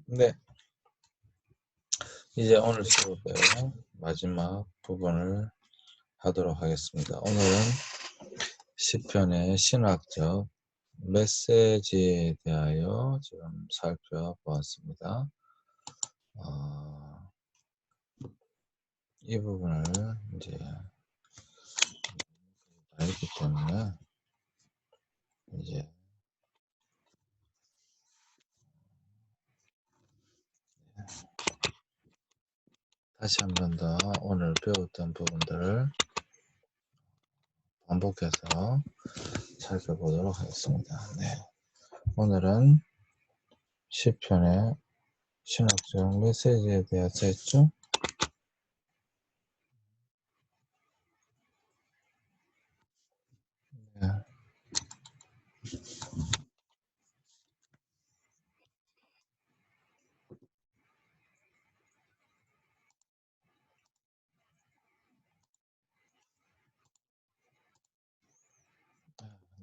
네, 이제 오늘 수업의 마지막 부분을 하도록 하겠습니다. 오늘은 시편의 신학적 메시지에 대하여 지금 살펴보았습니다. 이 부분을 이제 알기 때문에 이제 다시 한 번 더 오늘 배웠던 부분들을 반복해서 살펴보도록 하겠습니다. 네, 오늘은 시편의 신학적 메시지에 대해서 했죠. 네.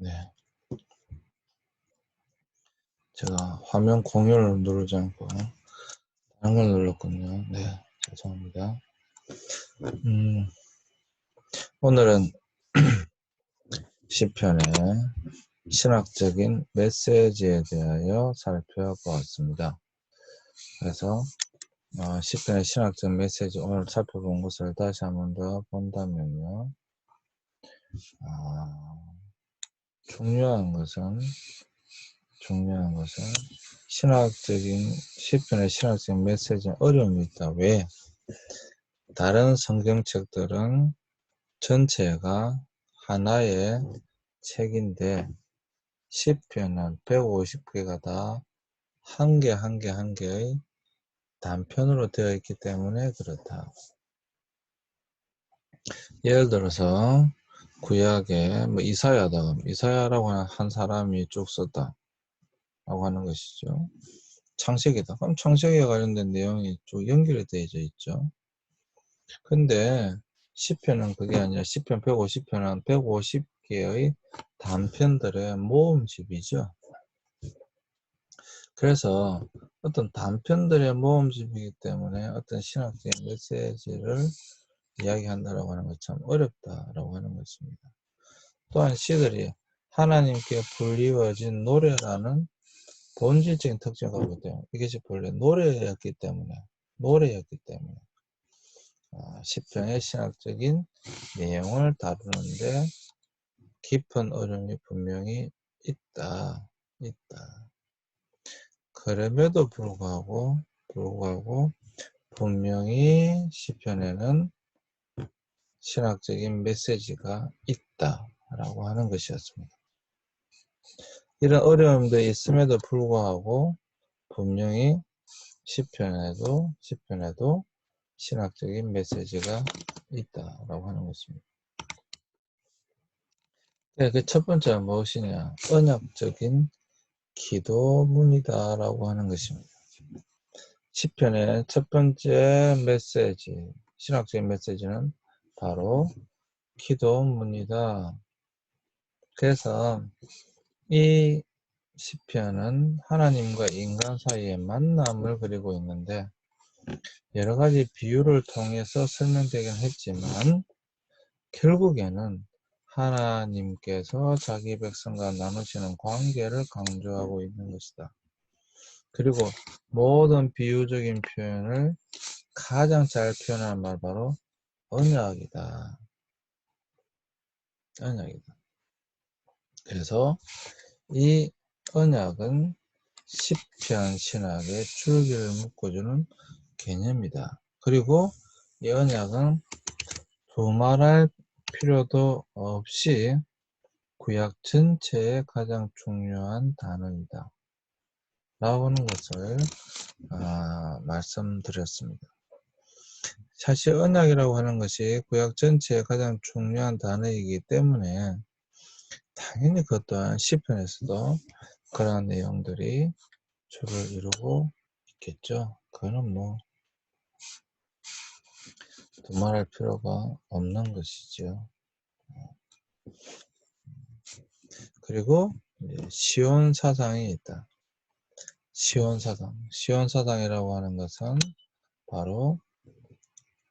네. 제가 화면 공유를 누르지 않고 다른 걸 눌렀군요. 네, 죄송합니다. 오늘은 시편의 신학적인 메시지에 대하여 살펴보았습니다. 그래서 시편의 신학적 메시지 오늘 살펴본 것을 다시 한 번 더 본다면요. 중요한 것은 시편의 신학적인 메시지는 어려움이 있다. 왜? 다른 성경책들은 전체가 하나의 책인데 시편은 150개가 다 한 개 한 개 한 개의 단편으로 되어 있기 때문에 그렇다. 예를 들어서 구약에 이사야라고 하는 한 사람이 쭉 썼다 라고 하는 것이죠. 창세기다. 그럼 창세기에 관련된 내용이 쭉 연결이 되어져 있죠. 근데 시편은 그게 아니라 시편 150편은 150개의 단편들의 모음집이죠. 그래서 어떤 단편들의 모음집이기 때문에 어떤 신학적인 메시지를 이야기한다라고 하는 것 참 어렵다라고 하는 것입니다. 또한 시들이 하나님께 불리워진 노래라는 본질적인 특징을 가지고 있대요. 이것이 본래 노래였기 때문에 시편의 신학적인 내용을 다루는데 깊은 어려움이 분명히 있다. 그럼에도 불구하고 분명히 시편에는 신학적인 메시지가 있다라고 하는 것이었습니다. 이런 어려움도 있음에도 불구하고 분명히 시편에도 신학적인 메시지가 있다라고 하는 것입니다. 그 첫 번째가 무엇이냐? 언약적인 기도문이다라고 하는 것입니다. 시편의 첫 번째 메시지, 신학적인 메시지는 바로 기도문이다. 그래서 이 시편은 하나님과 인간 사이의 만남을 그리고 있는데 여러 가지 비유를 통해서 설명되긴 했지만 결국에는 하나님께서 자기 백성과 나누시는 관계를 강조하고 있는 것이다. 그리고 모든 비유적인 표현을 가장 잘 표현하는 말 바로 언약이다. 그래서 이 언약은 시편 신학의 줄기를 묶어주는 개념이다. 그리고 이 언약은 두말할 필요도 없이 구약 전체의 가장 중요한 단어이다. 라는 것을 말씀드렸습니다. 사실 언약이라고 하는 것이 구약 전체의 가장 중요한 단어이기 때문에 당연히 그것 또한 시편에서도 그러한 내용들이 주를 이루고 있겠죠. 그거는 뭐 두말할 필요가 없는 것이죠. 그리고 시온 사상이 있다. 시온사당. 시온사당이라고 하는 것은 바로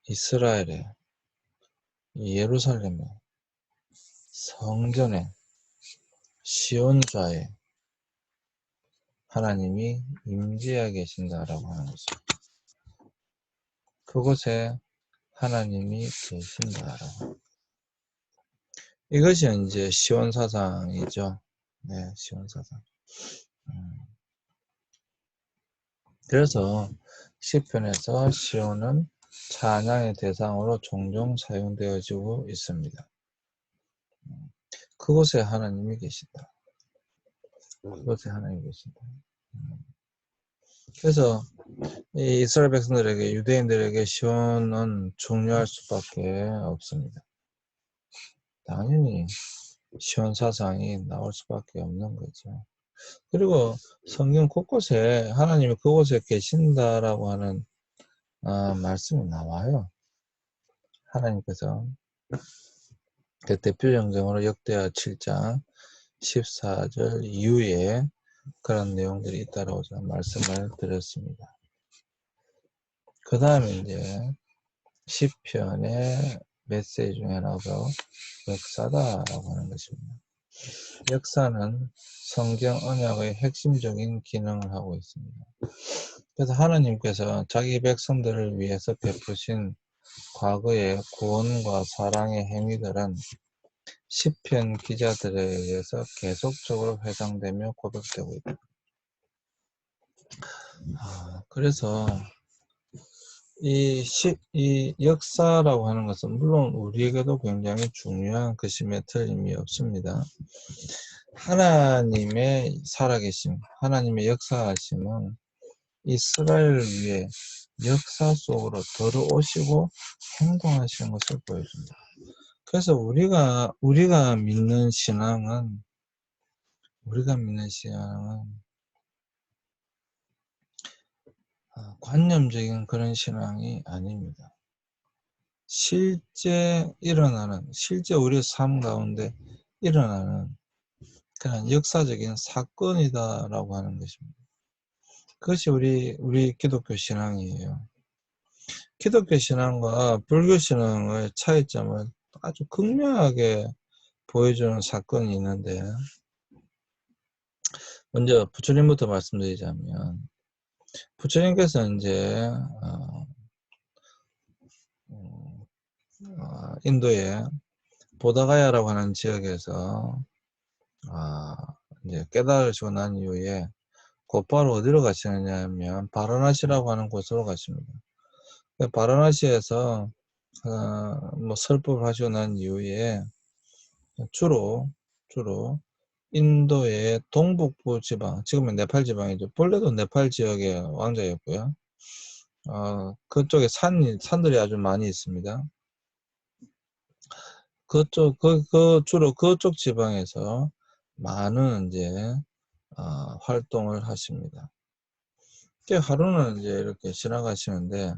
이스라엘의 예루살렘의 성전의 시온좌에 하나님이 임재하게 계신다라고 하는 것입니다. 그곳에 하나님이 계신다라고. 이것이 이제 시온사상이죠. 네, 시온사상. 그래서 시편에서 시온은 찬양의 대상으로 종종 사용되어지고 있습니다. 그곳에 하나님이 계신다. 그곳에 하나님이 계신다. 그래서 이 이스라엘 백성들에게, 유대인들에게 시온은 중요할 수밖에 없습니다. 당연히 시온 사상이 나올 수밖에 없는 거죠. 그리고 성경 곳곳에 하나님이 그곳에 계신다라고 하는 말씀이 나와요. 하나님께서 그 대표적으로 역대하 7장 14절 이후에 그런 내용들이 있다라고 제가 말씀을 드렸습니다. 그 다음에 이제 시편의 메시지 중에 하나가 역사다라고 하는 것입니다. 역사는 성경 언약의 핵심적인 기능을 하고 있습니다. 그래서 하나님께서 자기 백성들을 위해서 베푸신 과거의 구원과 사랑의 행위들은 시편 기자들에 의해서 계속적으로 회상되며 고백되고 있다. 그래서 이 역사라고 하는 것은 물론 우리에게도 굉장히 중요한 것임에 틀림이 없습니다. 하나님의 살아계심, 하나님의 역사하심은 이스라엘을 위해 역사 속으로 들어오시고 행동하시는 것을 보여준다. 그래서 우리가 믿는 신앙은 관념적인 그런 신앙이 아닙니다. 실제 우리의 삶 가운데 일어나는 그런 역사적인 사건이다라고 하는 것입니다. 그것이 우리 기독교 신앙이에요. 기독교 신앙과 불교 신앙의 차이점을 아주 극명하게 보여주는 사건이 있는데, 먼저 부처님부터 말씀드리자면, 부처님께서 이제 인도의 보다가야라고 하는 지역에서 이제 깨달으시고 난 이후에 곧바로 어디로 가시느냐 하면 바라나시라고 하는 곳으로 가십니다. 바라나시에서 뭐 설법을 하시고 난 이후에 주로 인도의 동북부 지방, 지금은 네팔 지방이죠. 본래도 네팔 지역의 왕자였고요. 그쪽에 산들이 아주 많이 있습니다. 주로 그쪽 지방에서 많은 이제 활동을 하십니다. 하루는 이제 이렇게 지나가시는데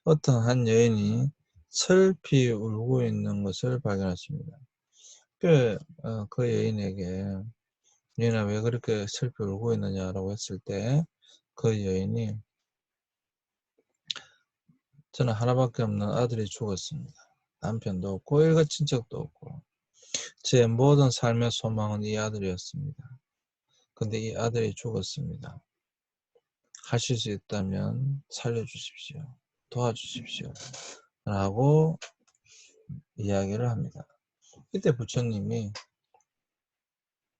어떤 한 여인이 슬피 울고 있는 것을 발견하십니다. 그 여인에게 여인아 왜 그렇게 슬피 울고 있느냐라고 했을 때 그 여인이 저는 하나밖에 없는 아들이 죽었습니다. 남편도 없고 일가 친척도 없고 제 모든 삶의 소망은 이 아들이었습니다. 근데 이 아들이 죽었습니다. 하실 수 있다면 살려주십시오. 도와주십시오. 라고 이야기를 합니다. 이때 부처님이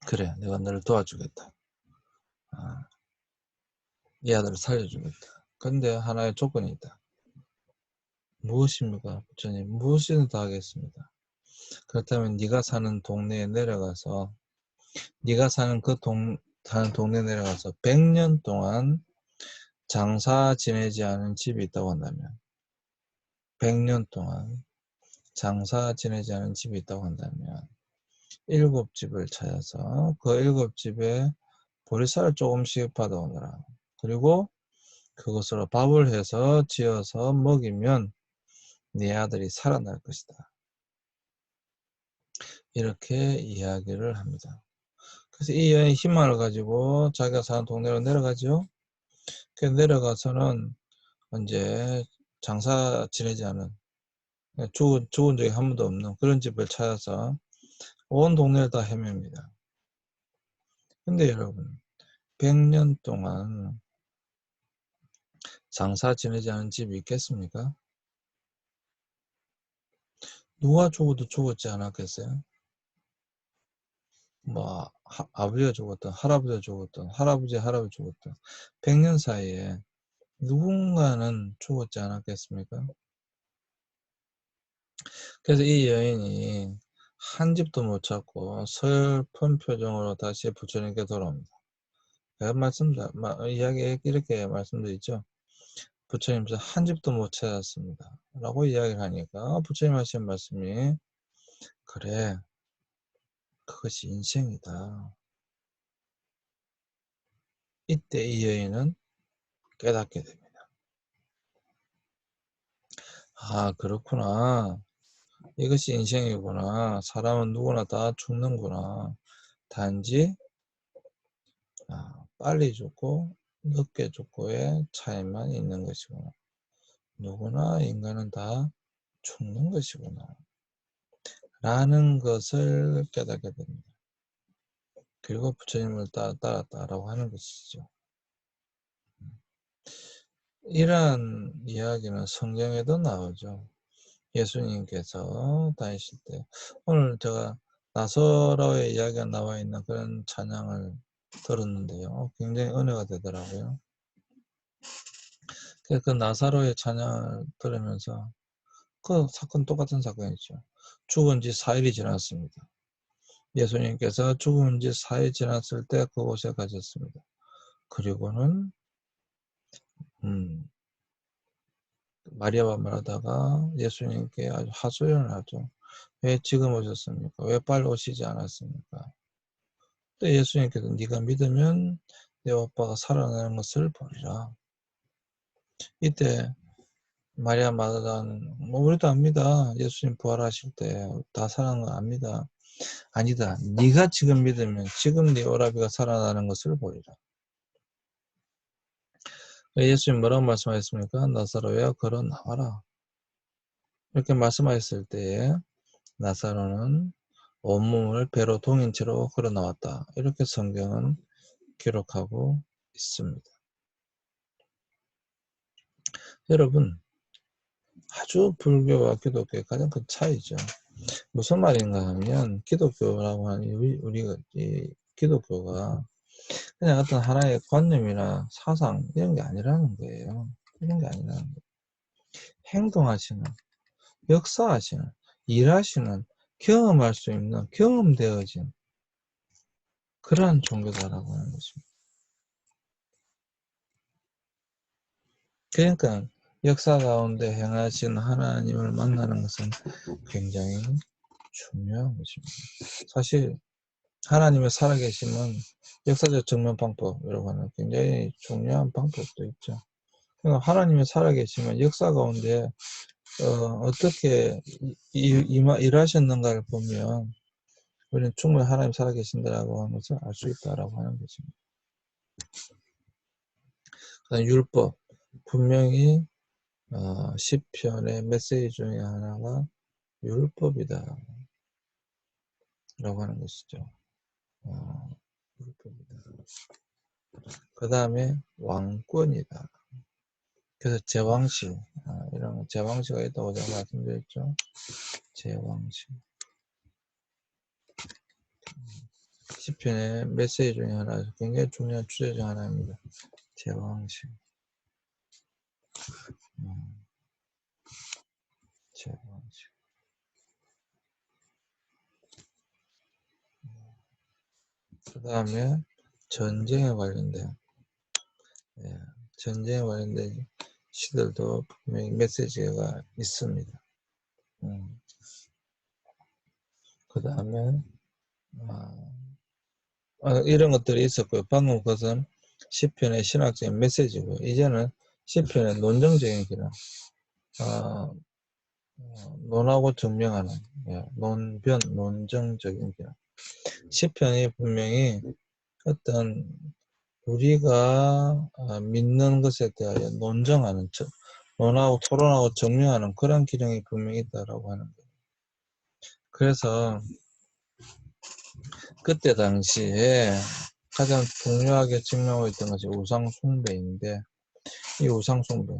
그래 내가 너를 도와주겠다. 이 아들을 살려주겠다. 근데 하나의 조건이 있다. 무엇입니까? 부처님 무엇이든 다 하겠습니다. 그렇다면 네가 사는 동네에 내려가서 네가 사는 동네에 내려가서 100년 동안 장사 지내지 않은 집이 있다고 한다면 100년 동안 장사 지내지 않은 집이 있다고 한다면 7집을 찾아서 그 7집에 보리쌀을 조금씩 받아오너라. 그리고 그것으로 밥을 해서 지어서 먹이면 네 아들이 살아날 것이다. 이렇게 이야기를 합니다. 그래서 이 여인이 희망을 가지고 자기가 사는 동네로 내려가죠. 그 내려가서는 이제 장사 지내지 않은 죽은 적이 한 번도 없는 그런 집을 찾아서 온 동네를 다 헤맵니다. 근데 여러분 100년 동안 장사 지내지 않은 집이 있겠습니까? 누가 죽어도 죽었지 않았겠어요? 뭐 아버지가 죽었던 할아버지가 죽었던 할아버지 죽었던 100년 사이에 누군가는 죽었지 않았겠습니까? 그래서 이 여인이 한 집도 못 찾고 슬픈 표정으로 다시 부처님께 돌아옵니다. 제가 이야기 이렇게 말씀드리죠. 부처님께서 한 집도 못 찾았습니다. 라고 이야기를 하니까 부처님 하신 말씀이 그래 그것이 인생이다. 이때 이 여인은 깨닫게 됩니다. 아 그렇구나. 이것이 인생이구나. 사람은 누구나 다 죽는구나. 단지 빨리 죽고 늦게 죽고의 차이만 있는 것이구나. 누구나 인간은 다 죽는 것이구나. 라는 것을 깨닫게 됩니다. 그리고 부처님을 따랐다라고 하는 것이죠. 이러한 이야기는 성경에도 나오죠. 예수님께서 다니실 때 오늘 제가 나사로의 이야기가 나와 있는 그런 찬양을 들었는데요. 굉장히 은혜가 되더라고요. 그 나사로의 찬양을 들으면서 그 사건 똑같은 사건이죠. 죽은 지 4일이 지났습니다. 예수님께서 죽은 지 4일 지났을 때 그곳에 가셨습니다. 그리고는 마리아와 말하다가 예수님께 아주 하소연을 하죠. 왜 지금 오셨습니까? 왜 빨리 오시지 않았습니까? 또 예수님께서 네가 믿으면 내 오빠가 살아나는 것을 보리라. 이때 마리아 마다는 우리도 압니다. 예수님 부활하실 때 다 살아난 거 압니다. 아니다. 네가 지금 믿으면 지금 네 오라비가 살아나는 것을 보리라. 예수님 뭐라고 말씀하셨습니까? 나사로야 걸어 나와라. 이렇게 말씀하셨을 때에 나사로는 온몸을 배로 동인 채로 걸어 나왔다. 이렇게 성경은 기록하고 있습니다. 여러분 아주 불교와 기독교의 가장 큰 차이죠. 무슨 말인가 하면 기독교라고 하는 우리가 이 기독교가 그냥 어떤 하나의 관념이나 사상 이런 게 아니라는 거예요. 이런 게 아니라는 거예요. 행동하시는, 역사하시는, 일하시는, 경험할 수 있는, 경험되어진 그러한 종교다라고 하는 것입니다. 그러니까 역사 가운데 행하신 하나님을 만나는 것은 굉장히 중요한 것입니다. 사실 하나님의 살아계심은 역사적 증명 방법이라고 하는 굉장히 중요한 방법도 있죠. 그러니까 하나님의 살아계심은 역사 가운데 어떻게 일하셨는가를 보면 우리는 충분히 하나님 살아계신다라고 하는 것을 알 수 있다라고 하는 것입니다. 그다음 율법 분명히 시편의 메시지 중에 하나가 율법이다 라고 하는 것이죠. 율법이다. 그 다음에 왕권이다. 그래서 제왕식 이런 제왕식가 있다고 제가 말씀드렸죠. 제왕식 시편의 메시지 중에 하나 굉장히 중요한 주제 중 하나입니다. 제왕식 제왕식 그 다음에 전쟁에 관련된 전쟁에 관련된 시들도 분명히 메시지가 있습니다. 그 다음에 이런 것들이 있었고요. 방금 그것은 시편의 신학적인 메시지고 이제는 시편의 논정적인 기능 논하고 증명하는 논정적인 기능 시편이 분명히 어떤 우리가 믿는 것에 대하여 논정하는, 논하고 토론하고 정리하는 그런 기능이 분명히 있다라고 하는 거예요. 그래서 그때 당시에 가장 중요하게 증명하고 있던 것이 우상숭배인데, 이 우상숭배,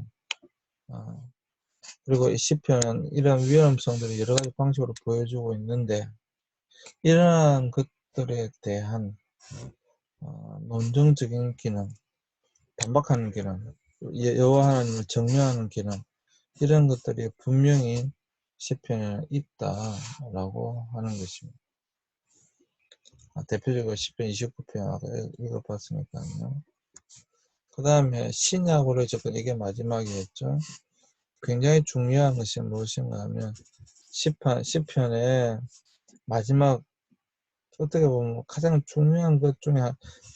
그리고 이 시편은 이런 위험성들을 여러 가지 방식으로 보여주고 있는데, 이러한 것들에 대한 논증적인 기능, 반박하는 기능, 여호와 하나님을 정죄하는 기능, 이런 것들이 분명히 시편에 있다라고 하는 것입니다. 대표적으로 시편 29편 아까 읽어봤으니까요. 그 다음에 신약으로 접근, 이게 마지막이었죠. 굉장히 중요한 것이 무엇인가 하면 시편의 마지막, 어떻게 보면 가장 중요한 것 중에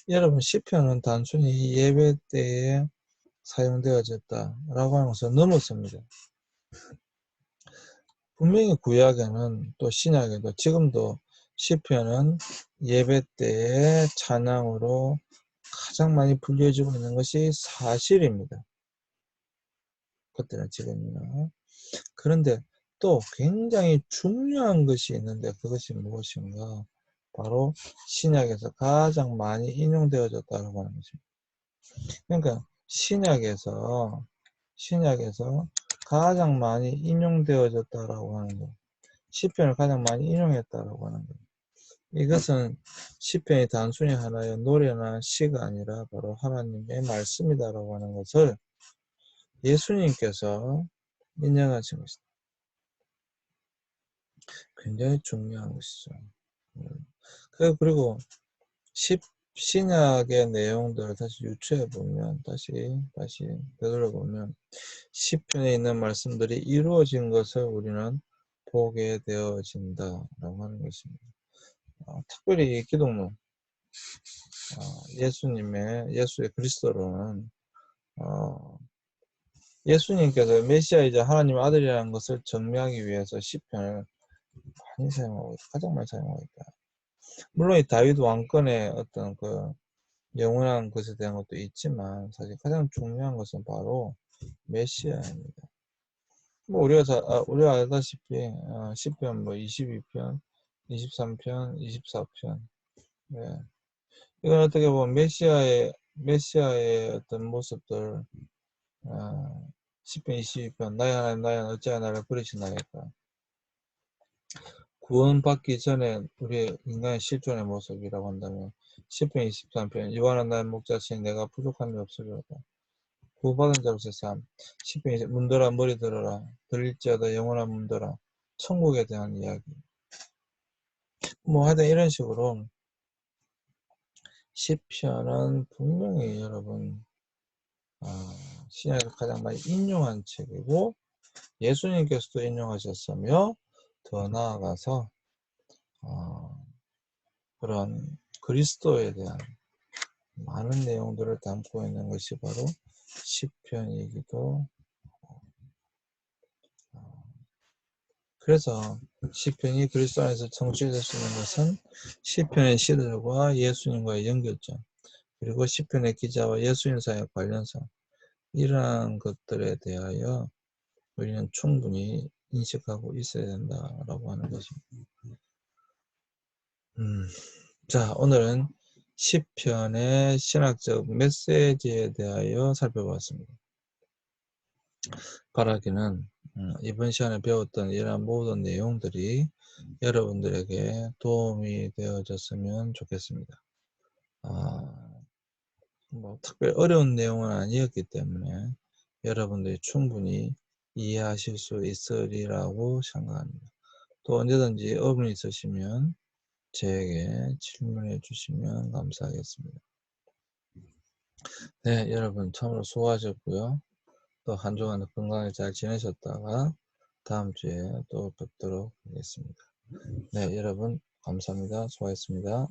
여러분, 시편은 단순히 예배 때에 사용되어졌다라고 하는 것을 넘었습니다. 분명히 구약에는 또 신약에도 지금도 시편은 예배 때의 찬양으로 가장 많이 불려지고 있는 것이 사실입니다. 그때나 지금이나. 그런데 또 굉장히 중요한 것이 있는데, 그것이 무엇인가? 바로 신약에서 가장 많이 인용되어졌다고 하는 것입니다. 그러니까 신약에서 가장 많이 인용되어졌다라고 하는 것, 시편을 가장 많이 인용했다라고 하는 것. 이것은 시편이 단순히 하나의 노래나 시가 아니라 바로 하나님의 말씀이다라고 하는 것을 예수님께서 인정하신 것이다. 굉장히 중요한 것이죠. 그리고 신약의 내용들을 다시 유추해 보면, 다시 되돌아 보면 시편에 있는 말씀들이 이루어진 것을 우리는 보게 되어진다라고 하는 것입니다. 특별히 기독론, 예수의 그리스도로는 예수님께서 메시아이자 하나님의 아들이라는 것을 증명하기 위해서 시편을 많이 사용하고 있다. 가장 많이 사용하고 있다. 물론 이 다윗 왕권의 어떤 그 영원한 것에 대한 것도 있지만, 사실 가장 중요한 것은 바로 메시아입니다. 뭐 우리가 알다시피 시편 뭐 22편, 23편, 24편, 네. 이건 어떻게 보면 메시아의 어떤 모습들, 시편 22편, 나의 하나님 나의 하나님 어찌하여 나를 버리시나이까, 구원받기 전에 우리 인간의 실존의 모습이라고 한다면 시편 23편, 여호와는 나의 목자시니 내가 부족함이 없으리로다. 구원받은 자로서의 삶. 시편 20, 문들아 머리 들어라, 들릴지어다 영원한 문들아, 천국에 대한 이야기. 뭐 하여튼 이런 식으로 시편은 분명히 여러분 신약에서 가장 많이 인용한 책이고, 예수님께서도 인용하셨으며, 더 나아가서 그런 그리스도에 대한 많은 내용들을 담고 있는 것이 바로 시편이기도 하고, 그래서 시편이 그리스도 안에서 성취될 수 있는 것은 시편의 시들과 예수님과의 연결점, 그리고 시편의 기자와 예수님 사이의 관련성, 이러한 것들에 대하여 우리는 충분히 인식하고 있어야 된다라고 하는 것입니다. 자, 오늘은 시편의 신학적 메시지에 대하여 살펴봤습니다. 바라기는 이번 시간에 배웠던 이러한 모든 내용들이 여러분들에게 도움이 되어졌으면 좋겠습니다. 뭐 특별히 어려운 내용은 아니었기 때문에 여러분들이 충분히 이해하실 수 있으리라고 생각합니다. 또 언제든지 의문이 있으시면 저에게 질문해 주시면 감사하겠습니다. 네, 여러분 참으로 수고하셨고요. 또 한 주간 건강하게 잘 지내셨다가 다음 주에 또 뵙도록 하겠습니다. 네, 여러분 감사합니다. 수고하셨습니다.